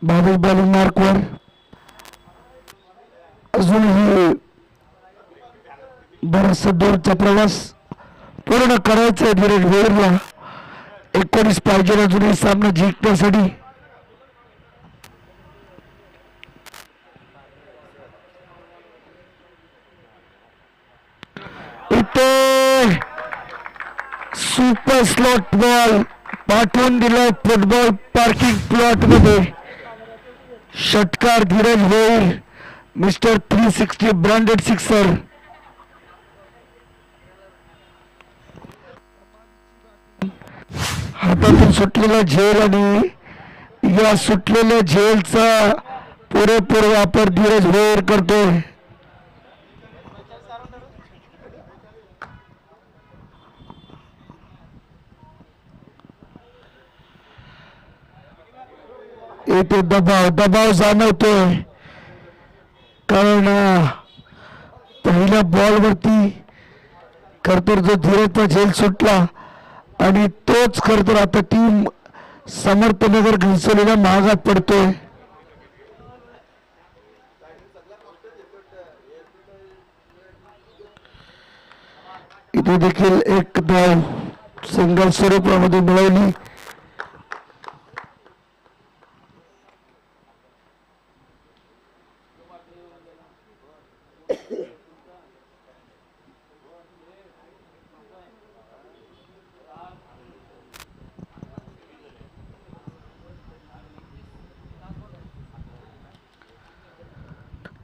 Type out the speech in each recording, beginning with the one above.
बावीस बॉलिंग मार्कवर अजूनही बराचसा दूरचा प्रवास पूर्ण करायचा आहे धीरज भोईरला. 19 पाहिजे अजूनही सामना जिंकण्यासाठी. इथे सुपर स्लॉट बॉल पाठवून दिला फुटबॉल पार्किंग प्लॉट मध्ये. षटकार Dheeraj Bhoir, mister 360 branded sixer. हातातून सुटलेला झेल आणि या सुटलेल्या झेलचा पुरेपूर वापर धीरज भोईर करतोय. येथे दबाव जाणवतोय कारण पहिल्या बॉलवरती खरतर जो धीरजचा झेल सुटला आणि तोच खरतर आता टीम समर्थनगर घनसोलीला महागात पडतोय. इथे देखील एक धाव सिंगल स्वरूपामध्ये मिळवली.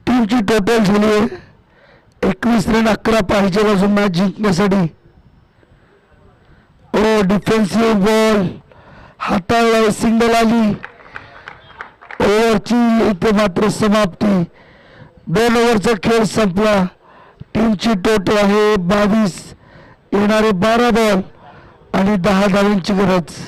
टीमची टोटल झाली आहे 21 रन. 11 पाहिजे अजून मॅच जिंकण्यासाठी. ओ डिफेन्सिव्ह बॉल हाताळला, सिंगल आली. ओव्हरची इथे मात्र समाप्ती. 2 ओव्हरचा खेळ संपला. टीमची टोटल आहे 22. येणारे 12 बॉल आणि 10 धावांची गरज.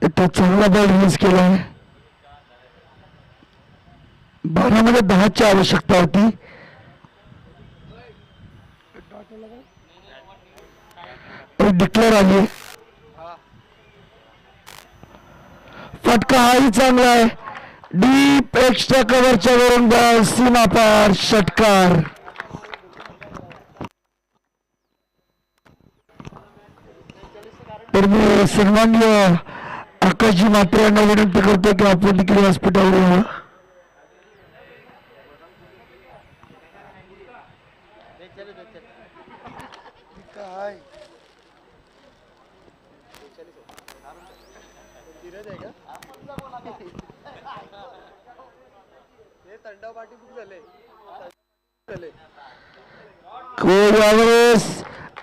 इथे चांगला बॉल रिलीज केलाय. 12 मध्ये 10 ची आवश्यकता होती. डिक्लेअर आली. फटका हाही चांगला आहे. डीप एक्स्ट्रा कव्हरच्या वरून बॉल सीमा पार. षटकार. तर मी सन्माननीय आकाशजी मात्रे यांना विनंती करतो की आपण देखील व्यासपीठावर यावं.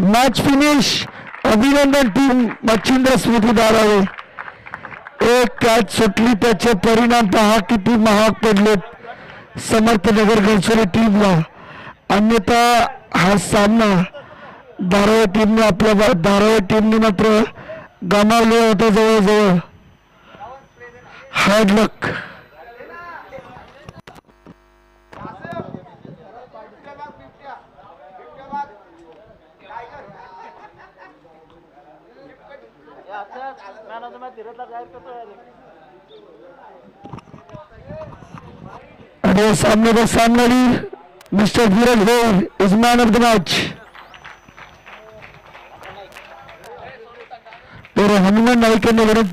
Match finish. अभिनंदन टीम मच्छिंद्र स्मृती दारावे. एक कॅच सुटली, त्याचे परिणाम पहा किती महाग पडलेत समर्थनगर घनसोली टीमला. अन्यथा हा सामना धारावी टीमने धारावी टीमने मात्र गमावला होता जवळजवळ. Hard luck. आणि सामने सामनारी mister Dheeraj Bhoir is man of the match. तर हनुमान नाईक यांना विनंती